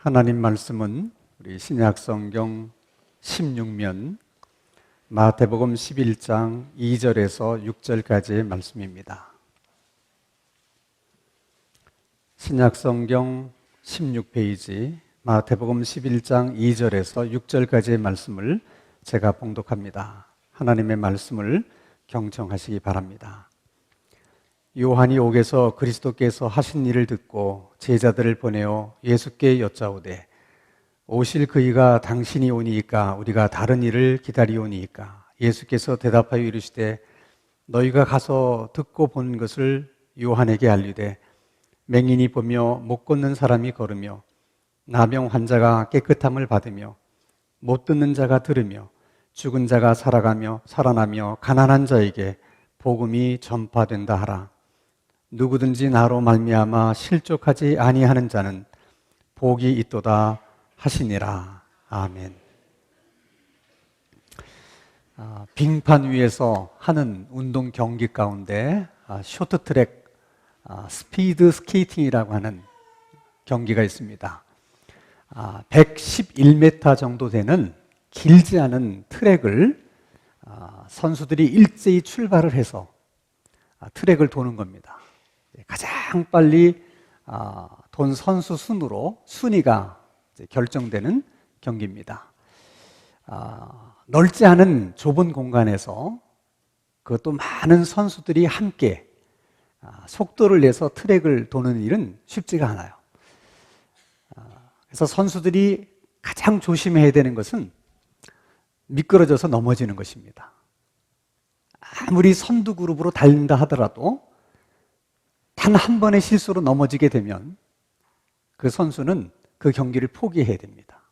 하나님 말씀은 우리 신약성경 16면 마태복음 11장 2절에서 6절까지의 말씀입니다. 신약성경 16페이지 마태복음 11장 2절에서 6절까지의 말씀을 제가 봉독합니다. 하나님의 말씀을 경청하시기 바랍니다. 요한이 옥에서 그리스도께서 하신 일을 듣고 제자들을 보내어 예수께 여짜오되 오실 그이가 당신이 오니이까 우리가 다른 일을 기다리오니이까? 예수께서 대답하여 이르시되 너희가 가서 듣고 본 것을 요한에게 알리되 맹인이 보며 못 걷는 사람이 걸으며 나병 환자가 깨끗함을 받으며 못 듣는 자가 들으며 죽은 자가 살아가며 살아나며 가난한 자에게 복음이 전파된다 하라. 누구든지 나로 말미암아 실족하지 아니하는 자는 복이 있도다 하시니라. 아멘. 빙판 위에서 하는 운동 경기 가운데 쇼트트랙 스피드 스케이팅이라고 하는 경기가 있습니다. 111m 정도 되는 길지 않은 트랙을 선수들이 일제히 출발을 해서 트랙을 도는 겁니다. 가장 빨리 돈 선수 순으로 순위가 결정되는 경기입니다. 넓지 않은 좁은 공간에서 그것도 많은 선수들이 함께 속도를 내서 트랙을 도는 일은 쉽지가 않아요. 그래서 선수들이 가장 조심해야 되는 것은 미끄러져서 넘어지는 것입니다. 아무리 선두 그룹으로 달린다 하더라도 단 한 번의 실수로 넘어지게 되면 그 선수는 그 경기를 포기해야 됩니다.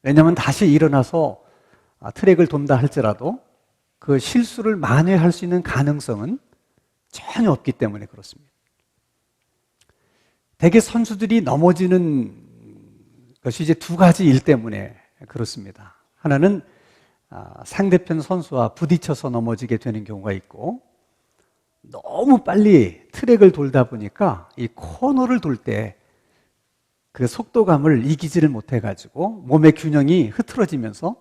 왜냐하면 다시 일어나서 트랙을 돈다 할지라도 그 실수를 만회할 수 있는 가능성은 전혀 없기 때문에 그렇습니다. 대개 선수들이 넘어지는 것이 이제 두 가지 일 때문에 그렇습니다. 하나는 상대편 선수와 부딪혀서 넘어지게 되는 경우가 있고, 너무 빨리 트랙을 돌다 보니까 이 코너를 돌 때 그 속도감을 이기지를 못해가지고 몸의 균형이 흐트러지면서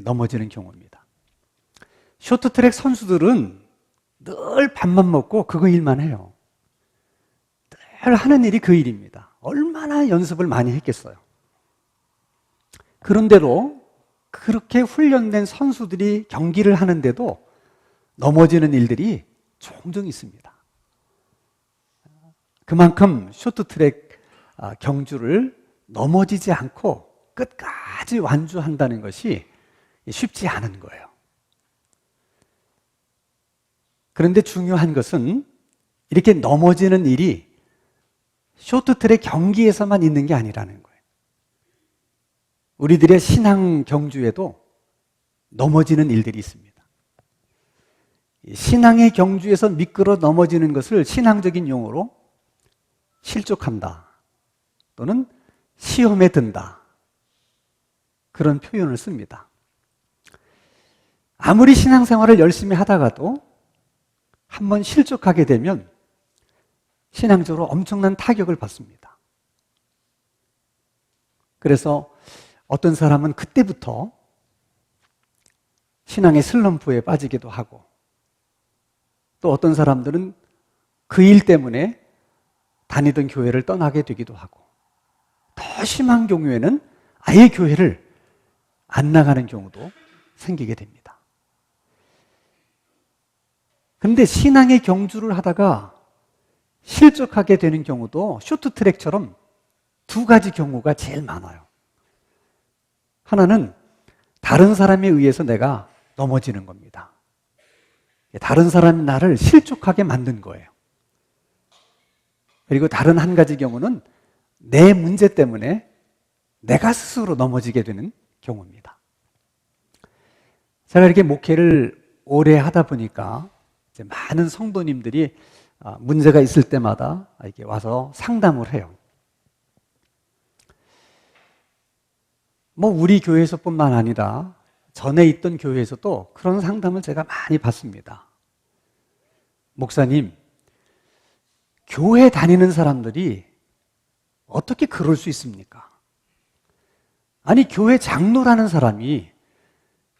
넘어지는 경우입니다. 쇼트트랙 선수들은 늘 밥만 먹고 그거 일만 해요. 늘 하는 일이 그 일입니다. 얼마나 연습을 많이 했겠어요. 그런데도 그렇게 훈련된 선수들이 경기를 하는데도 넘어지는 일들이 종종 있습니다. 그만큼 쇼트트랙 경주를 넘어지지 않고 끝까지 완주한다는 것이 쉽지 않은 거예요. 그런데 중요한 것은 이렇게 넘어지는 일이 쇼트트랙 경기에서만 있는 게 아니라는 거예요. 우리들의 신앙 경주에도 넘어지는 일들이 있습니다. 신앙의 경주에서 미끄러 넘어지는 것을 신앙적인 용어로 실족한다 또는 시험에 든다, 그런 표현을 씁니다. 아무리 신앙생활을 열심히 하다가도 한번 실족하게 되면 신앙적으로 엄청난 타격을 받습니다. 그래서 어떤 사람은 그때부터 신앙의 슬럼프에 빠지기도 하고, 또 어떤 사람들은 그 일 때문에 다니던 교회를 떠나게 되기도 하고, 더 심한 경우에는 아예 교회를 안 나가는 경우도 생기게 됩니다. 그런데 신앙의 경주를 하다가 실족하게 되는 경우도 쇼트트랙처럼 두 가지 경우가 제일 많아요. 하나는 다른 사람에 의해서 내가 넘어지는 겁니다. 다른 사람이 나를 실족하게 만든 거예요. 그리고 다른 한 가지 경우는 내 문제 때문에 내가 스스로 넘어지게 되는 경우입니다. 제가 이렇게 목회를 오래 하다 보니까 이제 많은 성도님들이 문제가 있을 때마다 이렇게 와서 상담을 해요. 우리 교회에서뿐만 아니라 전에 있던 교회에서도 그런 상담을 제가 많이 받습니다. 목사님, 교회 다니는 사람들이 어떻게 그럴 수 있습니까? 아니, 교회 장로라는 사람이,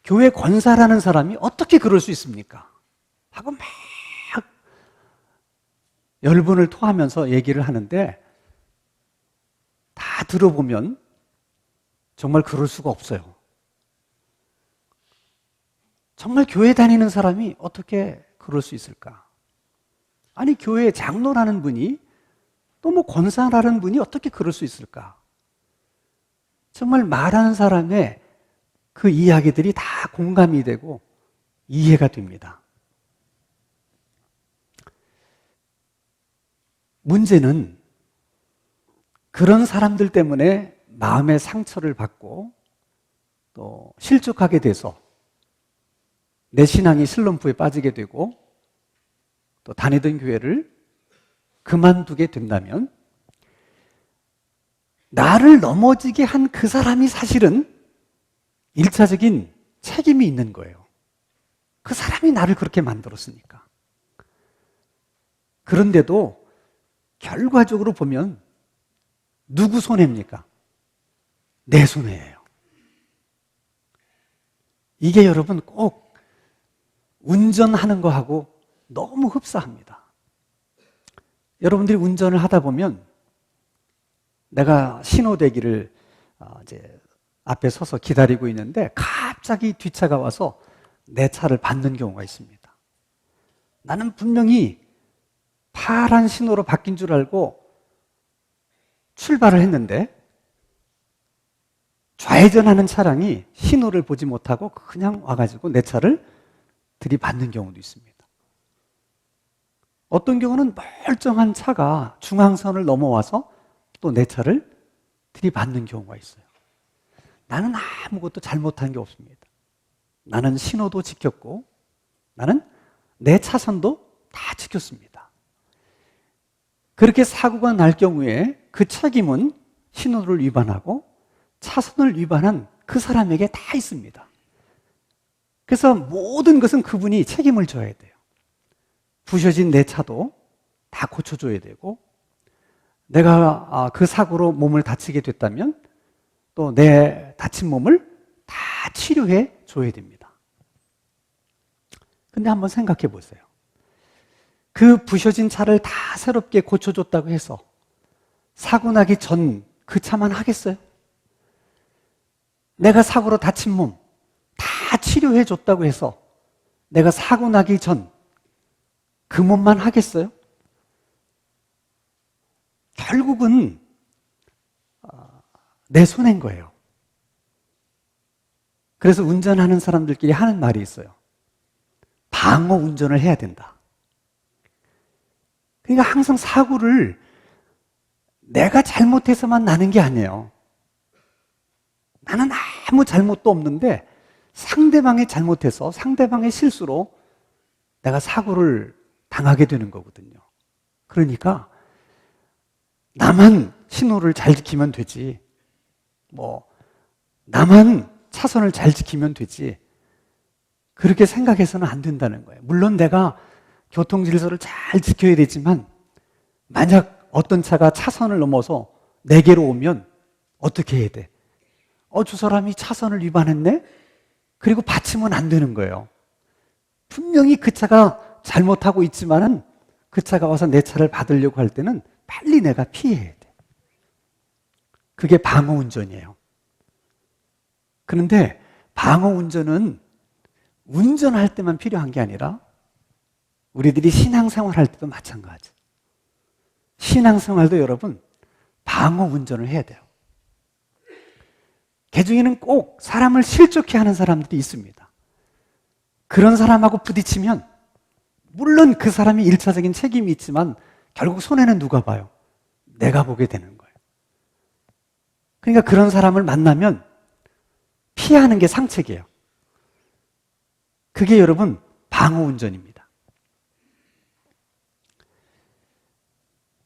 교회 권사라는 사람이 어떻게 그럴 수 있습니까? 하고 막 열분을 토하면서 얘기를 하는데 다 들어보면 정말 그럴 수가 없어요. 정말 교회 다니는 사람이 어떻게 그럴 수 있을까? 아니, 교회 장로라는 분이 또 뭐 권사라는 분이 어떻게 그럴 수 있을까? 정말 말하는 사람의 그 이야기들이 다 공감이 되고 이해가 됩니다. 문제는 그런 사람들 때문에 마음의 상처를 받고 또 실족하게 돼서 내 신앙이 슬럼프에 빠지게 되고 또 다니던 교회를 그만두게 된다면 나를 넘어지게 한 그 사람이 사실은 1차적인 책임이 있는 거예요. 그 사람이 나를 그렇게 만들었으니까. 그런데도 결과적으로 보면 누구 손해입니까? 내 손해예요. 이게 여러분 꼭 운전하는 거하고 너무 흡사합니다. 여러분들이 운전을 하다 보면 내가 신호대기를 이제 앞에 서서 기다리고 있는데 갑자기 뒷차가 와서 내 차를 받는 경우가 있습니다. 나는 분명히 파란 신호로 바뀐 줄 알고 출발을 했는데 좌회전하는 차량이 신호를 보지 못하고 그냥 와가지고 내 차를 들이받는 경우도 있습니다. 어떤 경우는 멀쩡한 차가 중앙선을 넘어와서 또 내 차를 들이받는 경우가 있어요. 나는 아무것도 잘못한 게 없습니다. 나는 신호도 지켰고 나는 내 차선도 다 지켰습니다. 그렇게 사고가 날 경우에 그 책임은 신호를 위반하고 차선을 위반한 그 사람에게 다 있습니다. 그래서 모든 것은 그분이 책임을 져야 돼요. 부셔진 내 차도 다 고쳐줘야 되고 내가 그 사고로 몸을 다치게 됐다면 또 내 다친 몸을 다 치료해 줘야 됩니다. 근데 한번 생각해 보세요. 그 부셔진 차를 다 새롭게 고쳐줬다고 해서 사고 나기 전 그 차만 하겠어요? 내가 사고로 다친 몸 다 치료해 줬다고 해서 내가 사고 나기 전 그 몸만 하겠어요? 결국은 내 손해인 거예요. 그래서 운전하는 사람들끼리 하는 말이 있어요. 방어 운전을 해야 된다. 그러니까 항상 사고를 내가 잘못해서만 나는 게 아니에요. 나는 아무 잘못도 없는데 상대방이 잘못해서 상대방의 실수로 내가 사고를 당하게 되는 거거든요. 그러니까 나만 신호를 잘 지키면 되지, 나만 차선을 잘 지키면 되지, 그렇게 생각해서는 안 된다는 거예요. 물론 내가 교통 질서를 잘 지켜야 되지만 만약 어떤 차가 차선을 넘어서 내게로 오면 어떻게 해야 돼? 저 사람이 차선을 위반했네? 그리고 받치면 안 되는 거예요. 분명히 그 차가 잘못하고 있지만은 그 차가 와서 내 차를 받으려고 할 때는 빨리 내가 피해야 돼. 그게 방어 운전이에요. 그런데 방어 운전은 운전할 때만 필요한 게 아니라 우리들이 신앙생활 할 때도 마찬가지. 신앙생활도 여러분 방어 운전을 해야 돼요. 개중에는 꼭 사람을 실족해 하는 사람들이 있습니다. 그런 사람하고 부딪히면 물론 그 사람이 1차적인 책임이 있지만 결국 손해는 누가 봐요? 내가 보게 되는 거예요. 그러니까 그런 사람을 만나면 피하는 게 상책이에요. 그게 여러분 방어 운전입니다.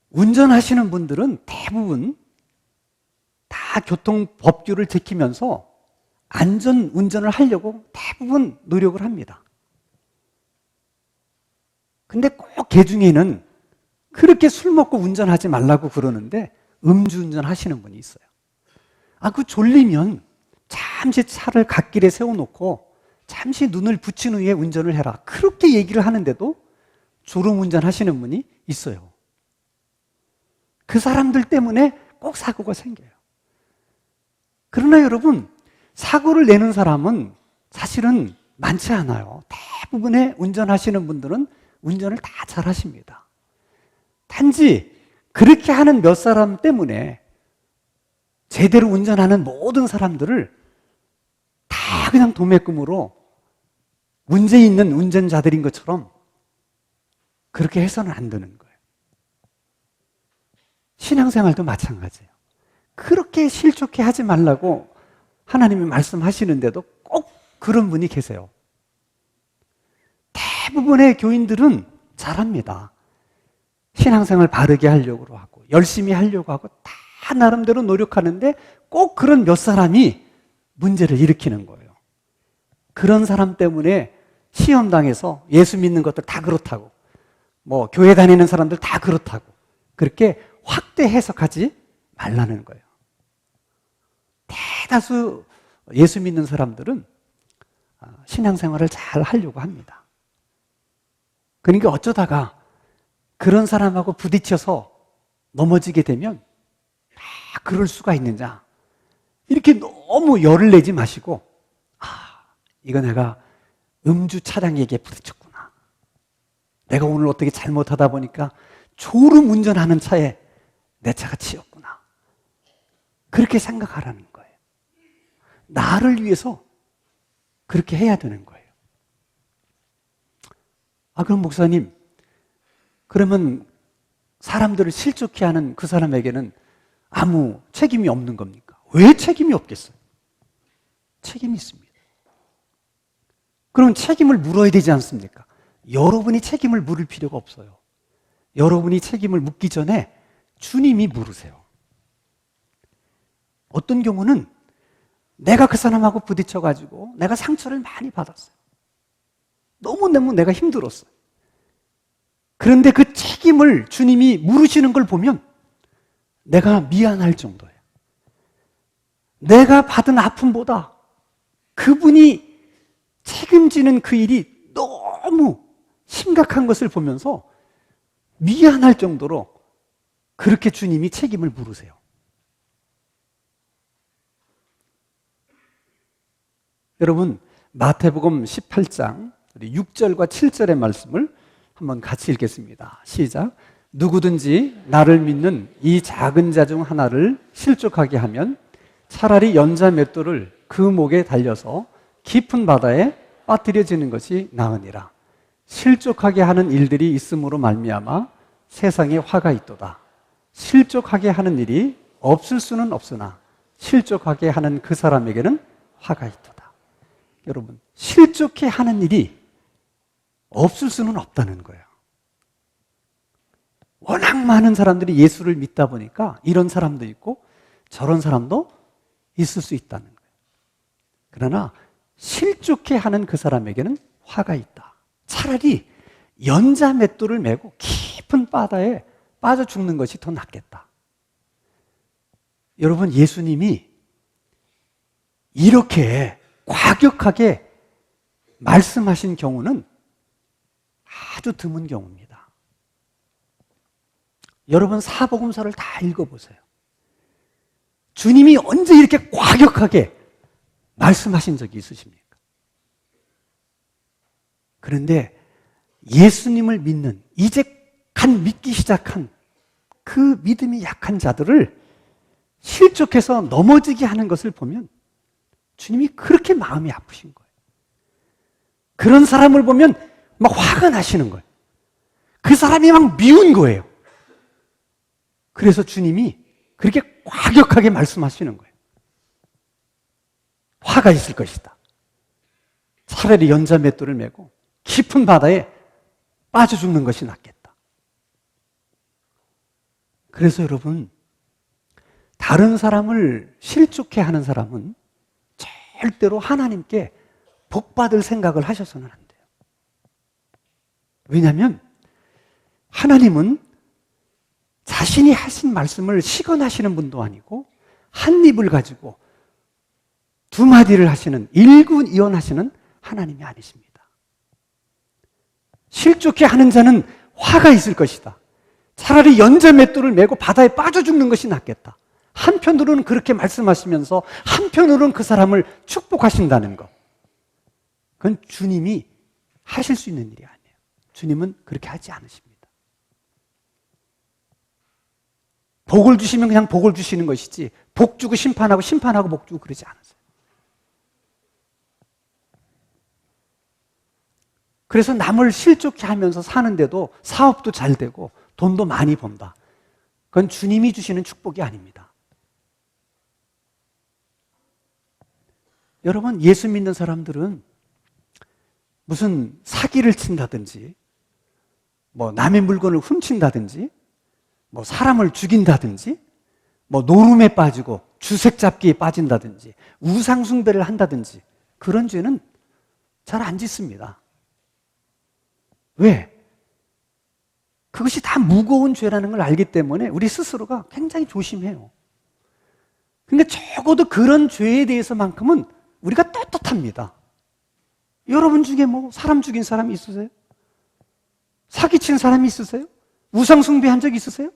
운전하시는 분들은 대부분 다 교통법규를 지키면서 안전 운전을 하려고 대부분 노력을 합니다. 근데 꼭 개중에는 그렇게 술 먹고 운전하지 말라고 그러는데 음주운전 하시는 분이 있어요. 그 졸리면 잠시 차를 갓길에 세워놓고 잠시 눈을 붙인 후에 운전을 해라. 그렇게 얘기를 하는데도 졸음운전 하시는 분이 있어요. 그 사람들 때문에 꼭 사고가 생겨요. 그러나 여러분, 사고를 내는 사람은 사실은 많지 않아요. 대부분의 운전하시는 분들은 운전을 다 잘하십니다. 단지 그렇게 하는 몇 사람 때문에 제대로 운전하는 모든 사람들을 다 그냥 도매금으로 문제 있는 운전자들인 것처럼 그렇게 해서는 안 되는 거예요. 신앙생활도 마찬가지예요. 그렇게 실족해 하지 말라고 하나님이 말씀하시는데도 꼭 그런 분이 계세요. 대부분의 교인들은 잘합니다. 신앙생활 바르게 하려고 하고 열심히 하려고 하고 다 나름대로 노력하는데 꼭 그런 몇 사람이 문제를 일으키는 거예요. 그런 사람 때문에 시험당해서 예수 믿는 것들 다 그렇다고, 뭐 교회 다니는 사람들 다 그렇다고 그렇게 확대 해석하지 말라는 거예요. 대다수 예수 믿는 사람들은 신앙생활을 잘 하려고 합니다. 그러니까 어쩌다가 그런 사람하고 부딪혀서 넘어지게 되면 그럴 수가 있느냐, 이렇게 너무 열을 내지 마시고, 이거 내가 음주 차량에게 부딪혔구나, 내가 오늘 어떻게 잘못하다 보니까 졸음 운전하는 차에 내 차가 치였구나, 그렇게 생각하라는 거예요. 나를 위해서 그렇게 해야 되는 거예요. 그럼 목사님, 그러면 사람들을 실족해 하는 그 사람에게는 아무 책임이 없는 겁니까? 왜 책임이 없겠어요? 책임이 있습니다. 그럼 책임을 물어야 되지 않습니까? 여러분이 책임을 물을 필요가 없어요. 여러분이 책임을 묻기 전에 주님이 물으세요. 어떤 경우는 내가 그 사람하고 부딪혀가지고 내가 상처를 많이 받았어요. 너무너무 내가 힘들었어요. 그런데 그 책임을 주님이 물으시는 걸 보면 내가 미안할 정도예요. 내가 받은 아픔보다 그분이 책임지는 그 일이 너무 심각한 것을 보면서 미안할 정도로 그렇게 주님이 책임을 물으세요. 여러분, 마태복음 18장 6절과 7절의 말씀을 한번 같이 읽겠습니다. 시작. 누구든지 나를 믿는 이 작은 자 중 하나를 실족하게 하면 차라리 연자 맷돌을 그 목에 달려서 깊은 바다에 빠뜨려지는 것이 나으니라. 실족하게 하는 일들이 있음으로 말미암아 세상에 화가 있도다. 실족하게 하는 일이 없을 수는 없으나 실족하게 하는 그 사람에게는 화가 있도다. 여러분, 실족해 하는 일이 없을 수는 없다는 거예요. 워낙 많은 사람들이 예수를 믿다 보니까 이런 사람도 있고 저런 사람도 있을 수 있다는 거예요. 그러나 실족해 하는 그 사람에게는 화가 있다. 차라리 연자 맷돌을 메고 깊은 바다에 빠져 죽는 것이 더 낫겠다. 여러분, 예수님이 이렇게 과격하게 말씀하신 경우는 아주 드문 경우입니다. 여러분, 사복음서를 다 읽어보세요. 주님이 언제 이렇게 과격하게 말씀하신 적이 있으십니까? 그런데 예수님을 믿는, 이제 간 믿기 시작한 그 믿음이 약한 자들을 실족해서 넘어지게 하는 것을 보면 주님이 그렇게 마음이 아프신 거예요. 그런 사람을 보면 막 화가 나시는 거예요. 그 사람이 막 미운 거예요. 그래서 주님이 그렇게 과격하게 말씀하시는 거예요. 화가 있을 것이다. 차라리 연자 맷돌을 메고 깊은 바다에 빠져 죽는 것이 낫겠다. 그래서 여러분, 다른 사람을 실족해 하는 사람은 절대로 하나님께 복받을 생각을 하셔서는 안 돼요. 왜냐하면 하나님은 자신이 하신 말씀을 시건하시는 분도 아니고 한 입을 가지고 두 마디를 하시는, 일구이연하시는 하나님이 아니십니다. 실족해 하는 자는 화가 있을 것이다. 차라리 연자맷돌을 메고 바다에 빠져 죽는 것이 낫겠다. 한편으로는 그렇게 말씀하시면서 한편으로는 그 사람을 축복하신다는 것. 그건 주님이 하실 수 있는 일이 아니에요. 주님은 그렇게 하지 않으십니다. 복을 주시면 그냥 복을 주시는 것이지 복 주고 심판하고 심판하고 복 주고 그러지 않으세요. 그래서 남을 실족해 하면서 사는데도 사업도 잘 되고 돈도 많이 번다. 그건 주님이 주시는 축복이 아닙니다. 여러분, 예수 믿는 사람들은 무슨 사기를 친다든지, 남의 물건을 훔친다든지, 사람을 죽인다든지, 노름에 빠지고 주색 잡기에 빠진다든지, 우상숭배를 한다든지, 그런 죄는 잘 안 짓습니다. 왜? 그것이 다 무거운 죄라는 걸 알기 때문에 우리 스스로가 굉장히 조심해요. 근데 적어도 그런 죄에 대해서만큼은 우리가 떳떳합니다. 여러분 중에 사람 죽인 사람이 있으세요? 사기친 사람이 있으세요? 우상숭배한 적 있으세요?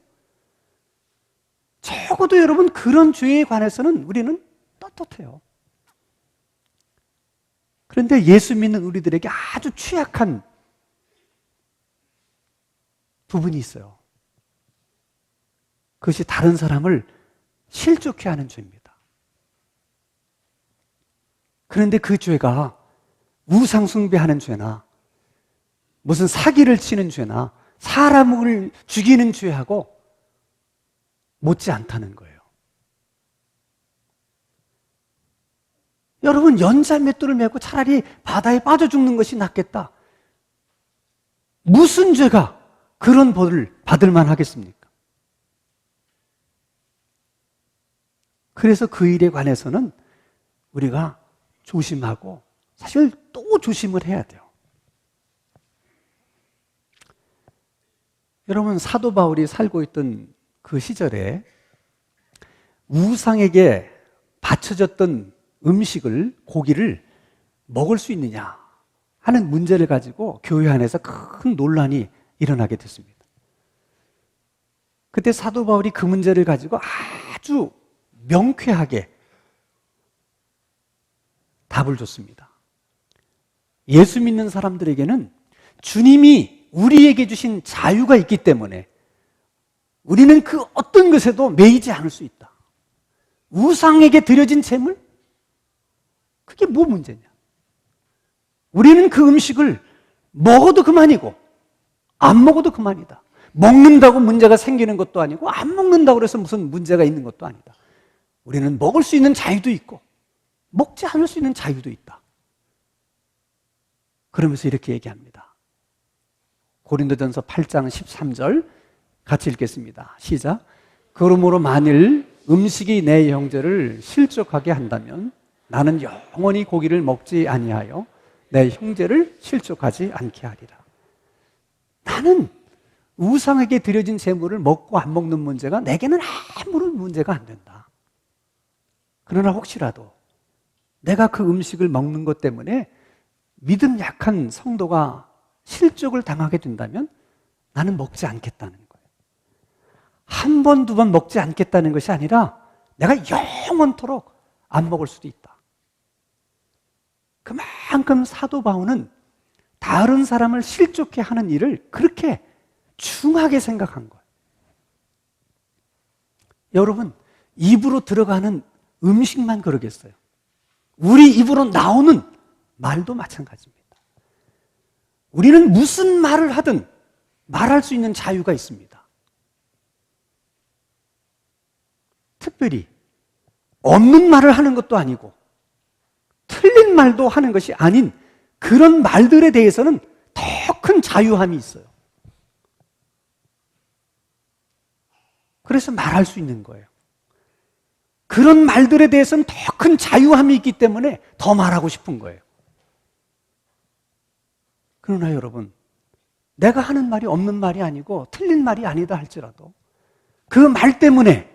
적어도 여러분 그런 죄에 관해서는 우리는 떳떳해요. 그런데 예수 믿는 우리들에게 아주 취약한 부분이 있어요. 그것이 다른 사람을 실족해 하는 죄입니다. 그런데 그 죄가 우상숭배하는 죄나 무슨 사기를 치는 죄나 사람을 죽이는 죄하고 못지 않다는 거예요. 여러분, 연자맷돌을 메고 차라리 바다에 빠져 죽는 것이 낫겠다. 무슨 죄가 그런 벌을 받을 만하겠습니까? 그래서 그 일에 관해서는 우리가 조심하고 사실 또 조심을 해야 돼요. 여러분, 사도 바울이 살고 있던 그 시절에 우상에게 바쳐졌던 음식을, 고기를 먹을 수 있느냐 하는 문제를 가지고 교회 안에서 큰 논란이 일어나게 됐습니다. 그때 사도 바울이 그 문제를 가지고 아주 명쾌하게 답을 줬습니다. 예수 믿는 사람들에게는 주님이 우리에게 주신 자유가 있기 때문에 우리는 그 어떤 것에도 매이지 않을 수 있다. 우상에게 드려진 재물? 그게 뭐 문제냐? 우리는 그 음식을 먹어도 그만이고 안 먹어도 그만이다. 먹는다고 문제가 생기는 것도 아니고 안 먹는다고 해서 무슨 문제가 있는 것도 아니다. 우리는 먹을 수 있는 자유도 있고 먹지 않을 수 있는 자유도 있다. 그러면서 이렇게 얘기합니다. 고린도전서 8장 13절 같이 읽겠습니다. 시작. 그러므로 만일 음식이 내 형제를 실족하게 한다면 나는 영원히 고기를 먹지 아니하여 내 형제를 실족하지 않게 하리라. 나는 우상에게 드려진 재물을 먹고 안 먹는 문제가 내게는 아무런 문제가 안 된다. 그러나 혹시라도 내가 그 음식을 먹는 것 때문에 믿음 약한 성도가 실족을 당하게 된다면 나는 먹지 않겠다는 거예요. 한 번, 두 번 먹지 않겠다는 것이 아니라 내가 영원토록 안 먹을 수도 있다. 그만큼 사도 바울은 다른 사람을 실족해 하는 일을 그렇게 중하게 생각한 거예요. 여러분, 입으로 들어가는 음식만 그러겠어요? 우리 입으로 나오는 말도 마찬가지입니다. 우리는 무슨 말을 하든 말할 수 있는 자유가 있습니다. 특별히 없는 말을 하는 것도 아니고 틀린 말도 하는 것이 아닌 그런 말들에 대해서는 더 큰 자유함이 있어요. 그래서 말할 수 있는 거예요. 그런 말들에 대해서는 더 큰 자유함이 있기 때문에 더 말하고 싶은 거예요. 그러나 여러분, 내가 하는 말이 없는 말이 아니고 틀린 말이 아니다 할지라도 그 말 때문에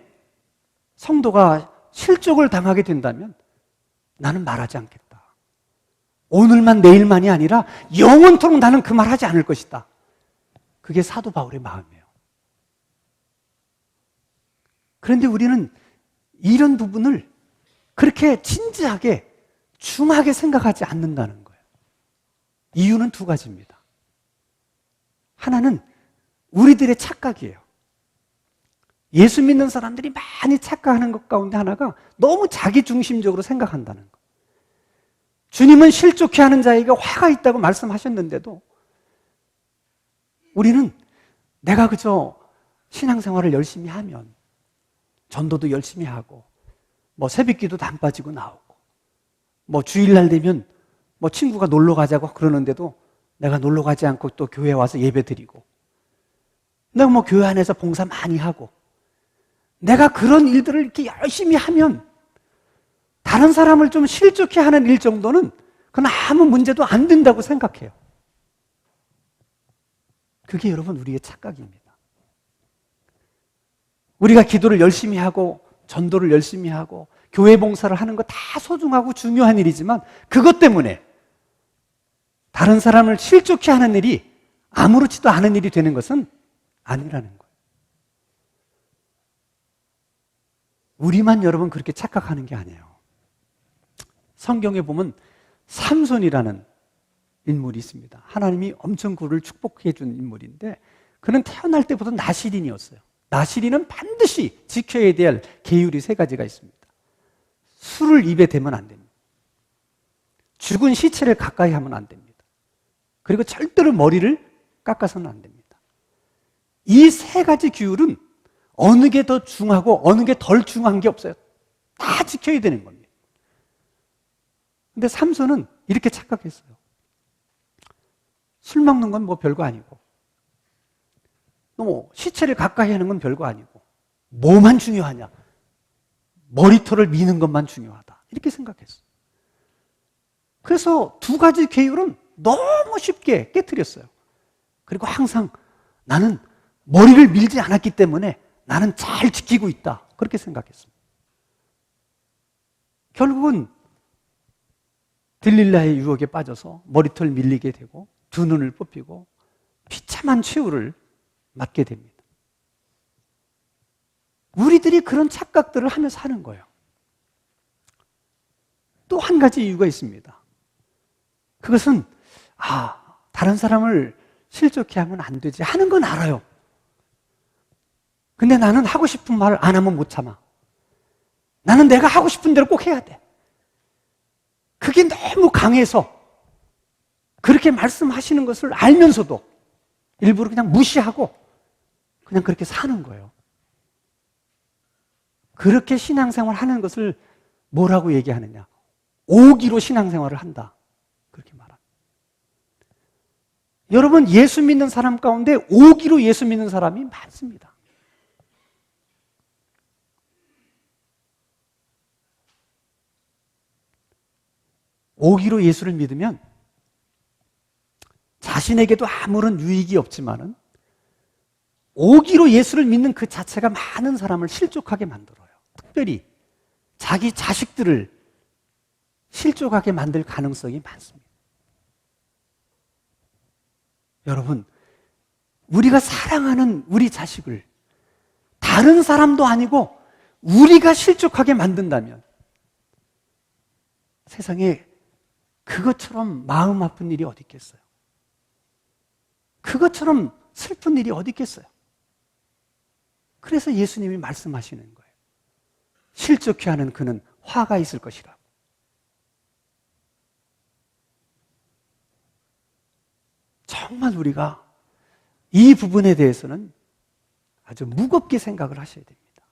성도가 실족을 당하게 된다면 나는 말하지 않겠다. 오늘만 내일만이 아니라 영원토록 나는 그 말 하지 않을 것이다. 그게 사도 바울의 마음이에요. 그런데 우리는 이런 부분을 그렇게 진지하게 중하게 생각하지 않는다는 거예요. 이유는 두 가지입니다. 하나는 우리들의 착각이에요. 예수 믿는 사람들이 많이 착각하는 것 가운데 하나가 너무 자기중심적으로 생각한다는 것. 주님은 실족해 하는 자에게 화가 있다고 말씀하셨는데도 우리는 내가 그저 신앙생활을 열심히 하면 전도도 열심히 하고 새벽기도도 안 빠지고 나오고 주일날 되면 친구가 놀러 가자고 그러는데도 내가 놀러 가지 않고 또 교회에 와서 예배 드리고 내가 교회 안에서 봉사 많이 하고 내가 그런 일들을 이렇게 열심히 하면 다른 사람을 좀 실족해 하는 일 정도는 그건 아무 문제도 안 된다고 생각해요. 그게 여러분 우리의 착각입니다. 우리가 기도를 열심히 하고 전도를 열심히 하고 교회 봉사를 하는 거 다 소중하고 중요한 일이지만 그것 때문에 다른 사람을 실족해 하는 일이 아무렇지도 않은 일이 되는 것은 아니라는 거예요. 우리만 여러분 그렇게 착각하는 게 아니에요. 성경에 보면 삼손이라는 인물이 있습니다. 하나님이 엄청 그를 축복해 준 인물인데 그는 태어날 때부터 나실인이었어요. 나실인은 반드시 지켜야 될 계율이 세 가지가 있습니다. 술을 입에 대면 안 됩니다. 죽은 시체를 가까이 하면 안 됩니다. 그리고 절대로 머리를 깎아서는 안 됩니다. 이 세 가지 규율은 어느 게 더 중하고 어느 게 덜 중한 게 없어요. 다 지켜야 되는 겁니다. 근데 삼손은 이렇게 착각했어요. 술 먹는 건 별거 아니고 시체를 가까이 하는 건 별거 아니고 뭐만 중요하냐? 머리털을 미는 것만 중요하다. 이렇게 생각했어요. 그래서 두 가지 계율은 너무 쉽게 깨트렸어요. 그리고 항상 나는 머리를 밀지 않았기 때문에 나는 잘 지키고 있다. 그렇게 생각했습니다. 결국은 들릴라의 유혹에 빠져서 머리털 밀리게 되고 두 눈을 뽑히고 비참한 최후를 맞게 됩니다. 우리들이 그런 착각들을 하면서 하는 거예요. 또 한 가지 이유가 있습니다. 그것은 다른 사람을 실족해 하면 안 되지 하는 건 알아요. 근데 나는 하고 싶은 말 안 하면 못 참아. 나는 내가 하고 싶은 대로 꼭 해야 돼. 그게 너무 강해서 그렇게 말씀하시는 것을 알면서도 일부러 그냥 무시하고 그냥 그렇게 사는 거예요. 그렇게 신앙생활 하는 것을 뭐라고 얘기하느냐? 오기로 신앙생활을 한다. 그렇게 말합니다. 여러분, 예수 믿는 사람 가운데 오기로 예수 믿는 사람이 많습니다. 오기로 예수를 믿으면 자신에게도 아무런 유익이 없지만은 오기로 예수를 믿는 그 자체가 많은 사람을 실족하게 만들어요. 특별히 자기 자식들을 실족하게 만들 가능성이 많습니다. 여러분, 우리가 사랑하는 우리 자식을 다른 사람도 아니고 우리가 실족하게 만든다면 세상에 그것처럼 마음 아픈 일이 어디 있겠어요? 그것처럼 슬픈 일이 어디 있겠어요? 그래서 예수님이 말씀하시는 거예요. 실족해 하는 그는 화가 있을 것이라고. 정말 우리가 이 부분에 대해서는 아주 무겁게 생각을 하셔야 됩니다.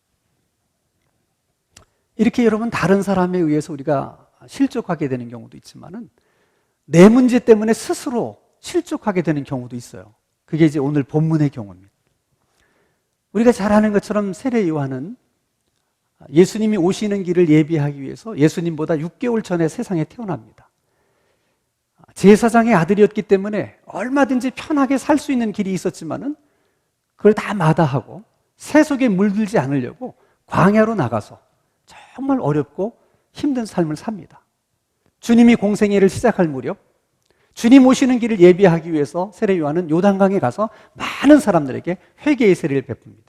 이렇게 여러분 다른 사람에 의해서 우리가 실족하게 되는 경우도 있지만은 내 문제 때문에 스스로 실족하게 되는 경우도 있어요. 그게 이제 오늘 본문의 경우입니다. 우리가 잘 아는 것처럼 세례 요한은 예수님이 오시는 길을 예비하기 위해서 예수님보다 6개월 전에 세상에 태어납니다. 제사장의 아들이었기 때문에 얼마든지 편하게 살 수 있는 길이 있었지만은 그걸 다 마다하고 새 속에 물들지 않으려고 광야로 나가서 정말 어렵고 힘든 삶을 삽니다. 주님이 공생애를 시작할 무렵 주님 오시는 길을 예비하기 위해서 세례 요한은 요단강에 가서 많은 사람들에게 회개의 세례를 베풉니다.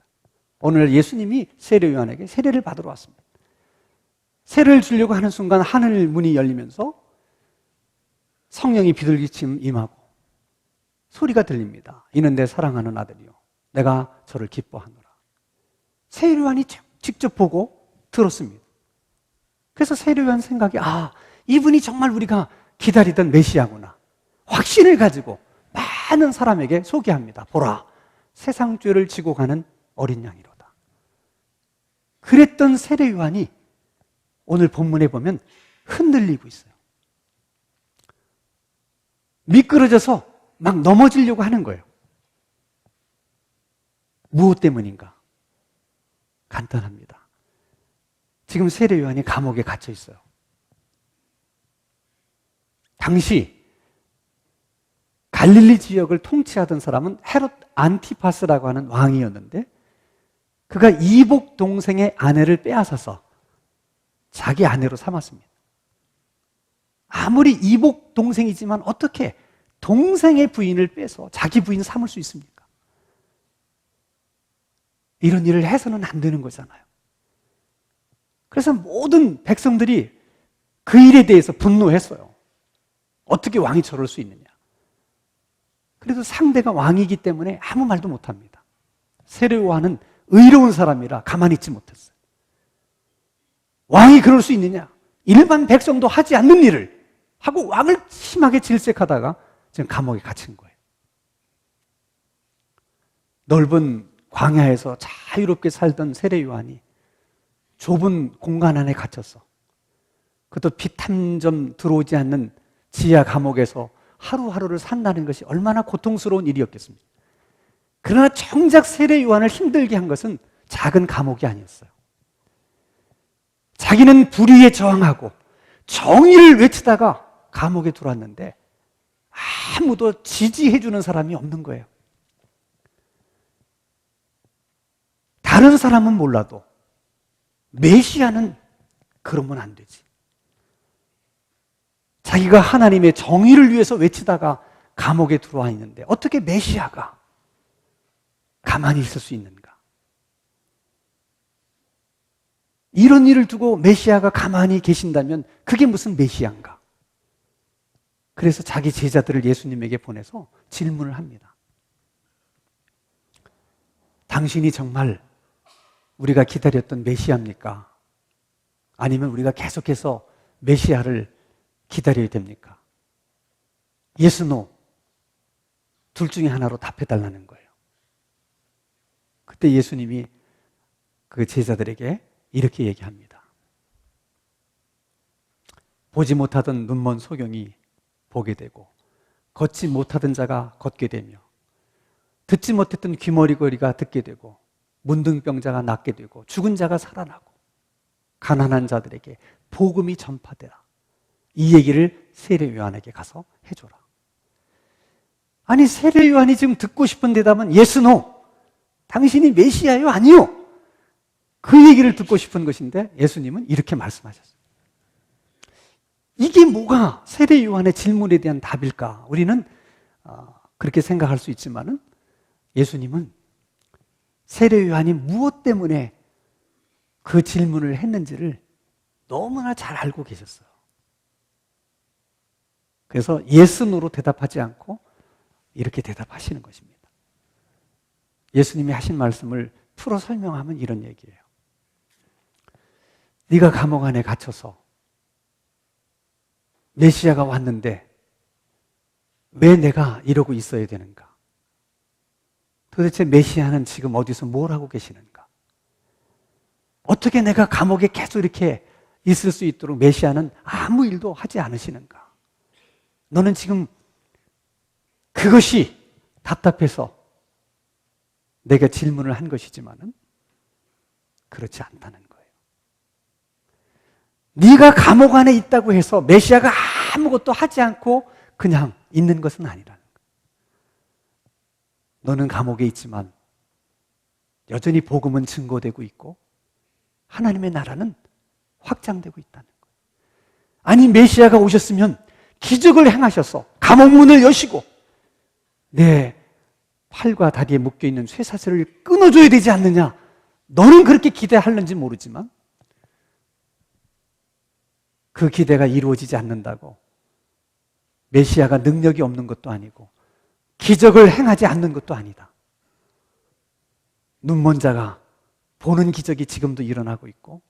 오늘 예수님이 세례 요한에게 세례를 받으러 왔습니다. 세례를 주려고 하는 순간 하늘 문이 열리면서 성령이 비둘기처럼 임하고 소리가 들립니다. 이는 내 사랑하는 아들이요 내가 저를 기뻐하노라. 세례 요한이 직접 보고 들었습니다. 그래서 세례 요한 생각이 이분이 정말 우리가 기다리던 메시아구나. 확신을 가지고 많은 사람에게 소개합니다. 보라, 세상 죄를 지고 가는 어린 양이로다. 그랬던 세례 요한이 오늘 본문에 보면 흔들리고 있어요. 미끄러져서 막 넘어지려고 하는 거예요. 무엇 때문인가? 간단합니다. 지금 세례 요한이 감옥에 갇혀 있어요. 당시 갈릴리 지역을 통치하던 사람은 헤롯 안티파스라고 하는 왕이었는데 그가 이복 동생의 아내를 빼앗아서 자기 아내로 삼았습니다. 아무리 이복 동생이지만 어떻게 동생의 부인을 빼서 자기 부인 삼을 수 있습니까? 이런 일을 해서는 안 되는 거잖아요. 그래서 모든 백성들이 그 일에 대해서 분노했어요. 어떻게 왕이 저럴 수 있느냐. 그래도 상대가 왕이기 때문에 아무 말도 못합니다. 세례 요한은 의로운 사람이라 가만히 있지 못했어요. 왕이 그럴 수 있느냐. 일반 백성도 하지 않는 일을 하고 왕을 심하게 질색하다가 지금 감옥에 갇힌 거예요. 넓은 광야에서 자유롭게 살던 세례 요한이 좁은 공간 안에 갇혔어. 그것도 빛 한 점 들어오지 않는 지하 감옥에서 하루하루를 산다는 것이 얼마나 고통스러운 일이었겠습니까? 그러나 정작 세례 요한을 힘들게 한 것은 작은 감옥이 아니었어요. 자기는 불의에 저항하고 정의를 외치다가 감옥에 들어왔는데 아무도 지지해주는 사람이 없는 거예요. 다른 사람은 몰라도 메시아는 그러면 안 되지. 자기가 하나님의 정의를 위해서 외치다가 감옥에 들어와 있는데 어떻게 메시아가 가만히 있을 수 있는가? 이런 일을 두고 메시아가 가만히 계신다면 그게 무슨 메시아인가? 그래서 자기 제자들을 예수님에게 보내서 질문을 합니다. 당신이 정말 우리가 기다렸던 메시아입니까? 아니면 우리가 계속해서 메시아를 기다려야 됩니까? yes, no. 둘 중에 하나로 답해달라는 거예요. 그때 예수님이 그 제자들에게 이렇게 얘기합니다. 보지 못하던 눈먼 소경이 보게 되고 걷지 못하던 자가 걷게 되며 듣지 못했던 귀머리거리가 듣게 되고 문둥병자가 낫게 되고 죽은 자가 살아나고 가난한 자들에게 복음이 전파되라. 이 얘기를 세례 요한에게 가서 해줘라. 아니 세례 요한이 지금 듣고 싶은 대답은 yes, no. 당신이 메시아요? 아니요. 그 얘기를 듣고 싶은 것인데 예수님은 이렇게 말씀하셨어요. 이게 뭐가 세례 요한의 질문에 대한 답일까? 우리는 그렇게 생각할 수 있지만은 예수님은 세례 요한이 무엇 때문에 그 질문을 했는지를 너무나 잘 알고 계셨어요. 그래서 yes, no로 대답하지 않고 이렇게 대답하시는 것입니다. 예수님이 하신 말씀을 풀어 설명하면 이런 얘기예요. 네가 감옥 안에 갇혀서 메시아가 왔는데 왜 내가 이러고 있어야 되는가? 도대체 메시아는 지금 어디서 뭘 하고 계시는가? 어떻게 내가 감옥에 계속 이렇게 있을 수 있도록 메시아는 아무 일도 하지 않으시는가? 너는 지금 그것이 답답해서 내가 질문을 한 것이지만은 그렇지 않다는 거예요. 네가 감옥 안에 있다고 해서 메시아가 아무것도 하지 않고 그냥 있는 것은 아니라는 거예요. 너는 감옥에 있지만 여전히 복음은 증거되고 있고 하나님의 나라는 확장되고 있다는 거예요. 아니 메시아가 오셨으면 기적을 행하셔서 감옥 문을 여시고 내 팔과 다리에 묶여있는 쇠사슬을 끊어줘야 되지 않느냐. 너는 그렇게 기대하는지 모르지만 그 기대가 이루어지지 않는다고 메시아가 능력이 없는 것도 아니고 기적을 행하지 않는 것도 아니다. 눈먼 자가 보는 기적이 지금도 일어나고 있고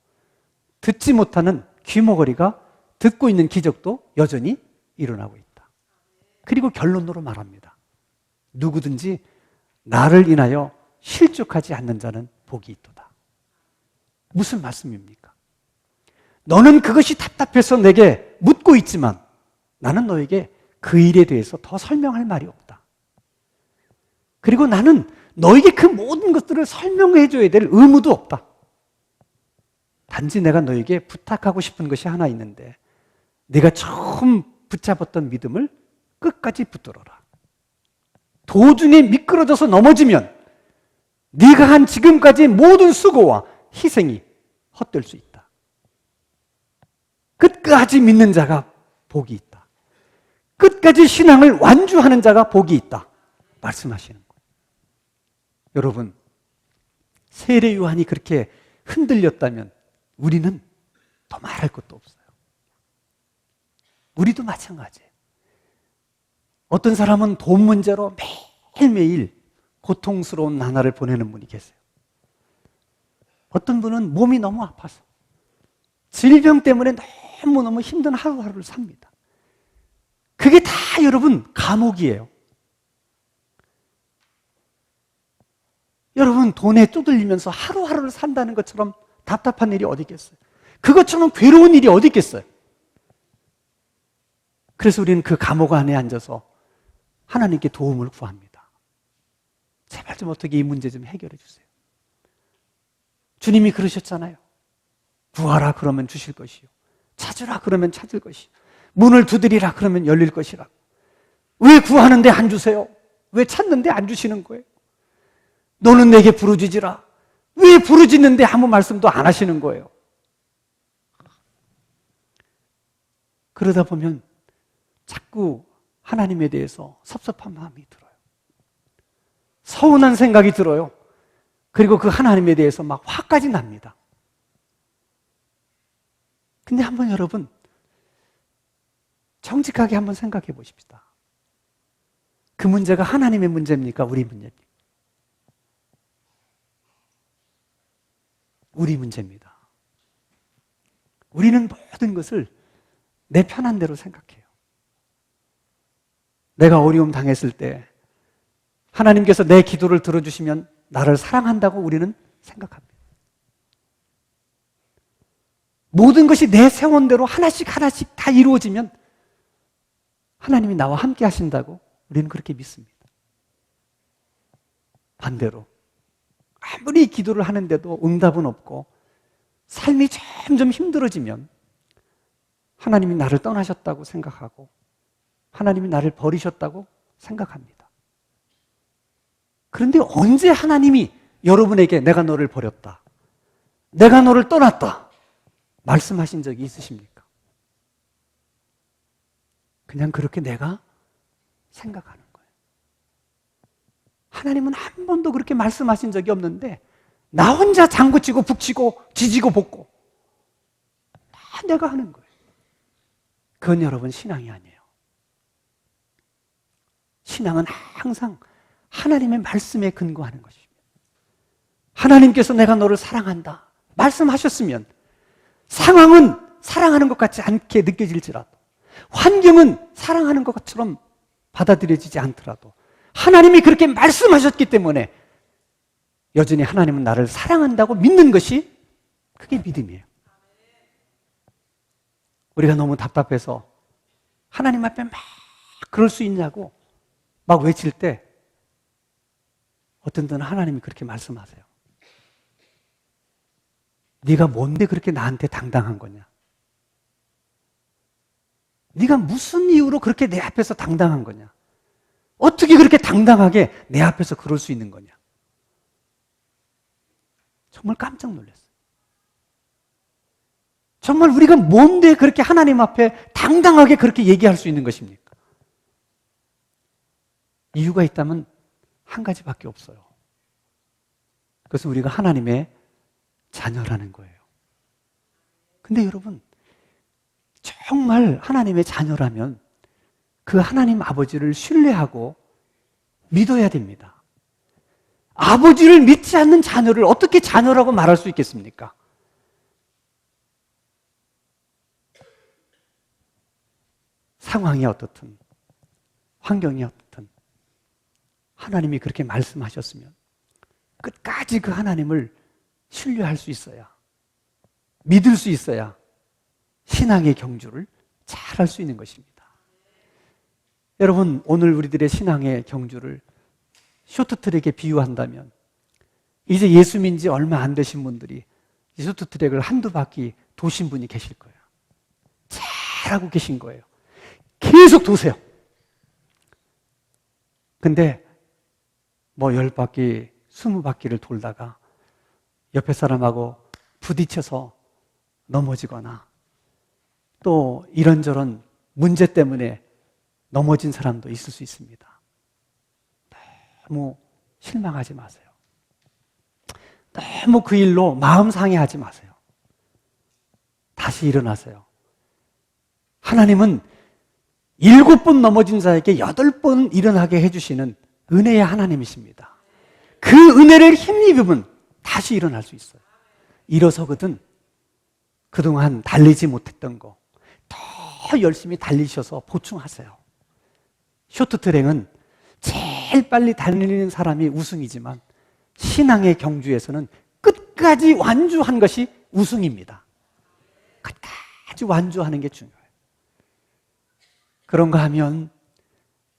듣지 못하는 귀머거리가 듣고 있는 기적도 여전히 일어나고 있다. 그리고 결론으로 말합니다. 누구든지 나를 인하여 실족하지 않는 자는 복이 있도다. 무슨 말씀입니까? 너는 그것이 답답해서 내게 묻고 있지만 나는 너에게 그 일에 대해서 더 설명할 말이 없다. 그리고 나는 너에게 그 모든 것들을 설명해 줘야 될 의무도 없다. 단지 내가 너에게 부탁하고 싶은 것이 하나 있는데 네가 처음 붙잡았던 믿음을 끝까지 붙들어라. 도중에 미끄러져서 넘어지면 네가 한 지금까지의 모든 수고와 희생이 헛될 수 있다. 끝까지 믿는 자가 복이 있다. 끝까지 신앙을 완주하는 자가 복이 있다. 말씀하시는 거예요. 여러분, 세례 요한이 그렇게 흔들렸다면 우리는 더 말할 것도 없어요. 우리도 마찬가지예요. 어떤 사람은 돈 문제로 매일매일 고통스러운 나날을 보내는 분이 계세요. 어떤 분은 몸이 너무 아파서 질병 때문에 너무너무 힘든 하루하루를 삽니다. 그게 다 여러분 감옥이에요. 여러분 돈에 쪼들리면서 하루하루를 산다는 것처럼 답답한 일이 어디 있겠어요? 그것처럼 괴로운 일이 어디 있겠어요? 그래서 우리는 그 감옥 안에 앉아서 하나님께 도움을 구합니다. 제발 좀 어떻게 이 문제 좀 해결해 주세요. 주님이 그러셨잖아요. 구하라 그러면 주실 것이요. 찾으라 그러면 찾을 것이요. 문을 두드리라 그러면 열릴 것이라. 왜 구하는데 안 주세요? 왜 찾는데 안 주시는 거예요? 너는 내게 부르짖으라. 왜 부르짖는데 아무 말씀도 안 하시는 거예요? 그러다 보면 자꾸 하나님에 대해서 섭섭한 마음이 들어요. 서운한 생각이 들어요. 그리고 그 하나님에 대해서 막 화까지 납니다. 근데 한번 여러분 정직하게 한번 생각해 보십시다. 그 문제가 하나님의 문제입니까? 우리 문제입니까? 우리 문제입니다. 우리는 모든 것을 내 편한 대로 생각해요. 내가 어려움 당했을 때 하나님께서 내 기도를 들어주시면 나를 사랑한다고 우리는 생각합니다. 모든 것이 내 세원대로 하나씩 하나씩 다 이루어지면 하나님이 나와 함께 하신다고 우리는 그렇게 믿습니다. 반대로 아무리 기도를 하는데도 응답은 없고 삶이 점점 힘들어지면 하나님이 나를 떠나셨다고 생각하고 하나님이 나를 버리셨다고 생각합니다. 그런데 언제 하나님이 여러분에게 내가 너를 버렸다, 내가 너를 떠났다 말씀하신 적이 있으십니까? 그냥 그렇게 내가 생각하는 거예요. 하나님은 한 번도 그렇게 말씀하신 적이 없는데 나 혼자 장구치고 북치고 지지고 볶고 다 내가 하는 거예요. 그건 여러분 신앙이 아니에요. 신앙은 항상 하나님의 말씀에 근거하는 것입니다. 하나님께서 내가 너를 사랑한다 말씀하셨으면 상황은 사랑하는 것 같지 않게 느껴질지라도, 환경은 사랑하는 것처럼 받아들여지지 않더라도 하나님이 그렇게 말씀하셨기 때문에 여전히 하나님은 나를 사랑한다고 믿는 것이 그게 믿음이에요. 우리가 너무 답답해서 하나님 앞에 막 그럴 수 있냐고 막 외칠 때 어떤 때는 하나님이 그렇게 말씀하세요. 네가 뭔데 그렇게 나한테 당당한 거냐? 네가 무슨 이유로 그렇게 내 앞에서 당당한 거냐? 어떻게 그렇게 당당하게 내 앞에서 그럴 수 있는 거냐? 정말 깜짝 놀랐어요. 정말 우리가 뭔데 그렇게 하나님 앞에 당당하게 그렇게 얘기할 수 있는 것입니까? 이유가 있다면 한 가지밖에 없어요. 그것은 우리가 하나님의 자녀라는 거예요. 근데 여러분, 정말 하나님의 자녀라면 그 하나님 아버지를 신뢰하고 믿어야 됩니다. 아버지를 믿지 않는 자녀를 어떻게 자녀라고 말할 수 있겠습니까? 상황이 어떻든, 환경이 어떻든, 하나님이 그렇게 말씀하셨으면 끝까지 그 하나님을 신뢰할 수 있어야, 믿을 수 있어야 신앙의 경주를 잘 할 수 있는 것입니다. 여러분, 오늘 우리들의 신앙의 경주를 쇼트트랙에 비유한다면 이제 예수 믿은 지 얼마 안 되신 분들이 이 쇼트트랙을 한두 바퀴 도신 분이 계실 거예요. 잘하고 계신 거예요. 계속 도세요. 근데 뭐 10바퀴, 20바퀴를 돌다가 옆에 사람하고 부딪혀서 넘어지거나 또 이런저런 문제 때문에 넘어진 사람도 있을 수 있습니다. 너무 실망하지 마세요. 너무 그 일로 마음 상해하지 마세요. 다시 일어나세요. 하나님은 7번 넘어진 자에게 8번 일어나게 해주시는 은혜의 하나님이십니다. 그 은혜를 힘입으면 다시 일어날 수 있어요. 일어서거든 그동안 달리지 못했던 거 더 열심히 달리셔서 보충하세요. 쇼트트랙은 제일 빨리 달리는 사람이 우승이지만 신앙의 경주에서는 끝까지 완주한 것이 우승입니다. 끝까지 완주하는 게 중요해요. 그런가 하면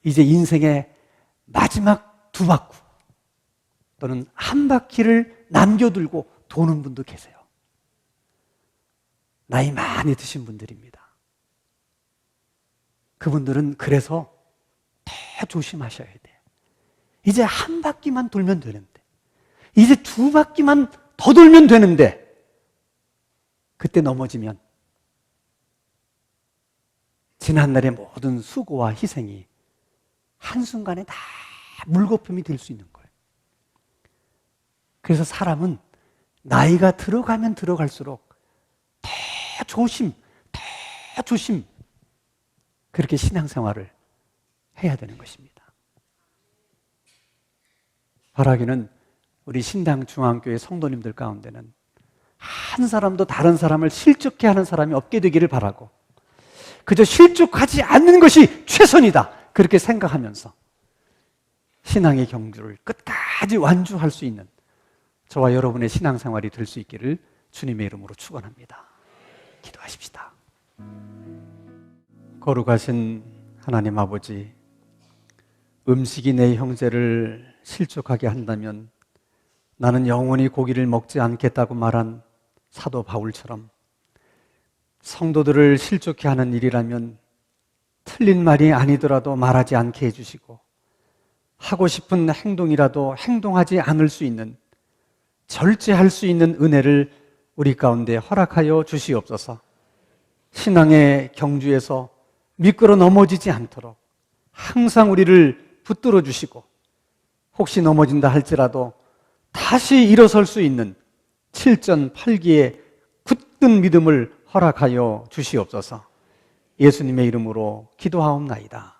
이제 인생의 마지막 2바퀴 또는 1바퀴를 남겨두고 도는 분도 계세요. 나이 많이 드신 분들입니다. 그분들은 그래서 더 조심하셔야 돼요. 이제 1바퀴만 돌면 되는데, 이제 2바퀴만 더 돌면 되는데, 그때 넘어지면 지난날의 모든 수고와 희생이 한순간에 다 물거품이 될 수 있는 거예요. 그래서 사람은 나이가 들어가면 들어갈수록 더 조심, 그렇게 신앙생활을 해야 되는 것입니다. 바라기는 우리 신당 중앙교회 성도님들 가운데는 한 사람도 다른 사람을 실족해 하는 사람이 없게 되기를 바라고, 그저 실족하지 않는 것이 최선이다 그렇게 생각하면서 신앙의 경주를 끝까지 완주할 수 있는 저와 여러분의 신앙생활이 될 수 있기를 주님의 이름으로 축원합니다. 기도하십시다. 거룩하신 하나님 아버지, 음식이 내 형제를 실족하게 한다면 나는 영원히 고기를 먹지 않겠다고 말한 사도 바울처럼 성도들을 실족해 하는 일이라면 틀린 말이 아니더라도 말하지 않게 해주시고, 하고 싶은 행동이라도 행동하지 않을 수 있는, 절제할 수 있는 은혜를 우리 가운데 허락하여 주시옵소서. 신앙의 경주에서 미끄러 넘어지지 않도록 항상 우리를 붙들어 주시고, 혹시 넘어진다 할지라도 다시 일어설 수 있는 7전8기의 굳건 믿음을 허락하여 주시옵소서. 예수님의 이름으로 기도하옵나이다.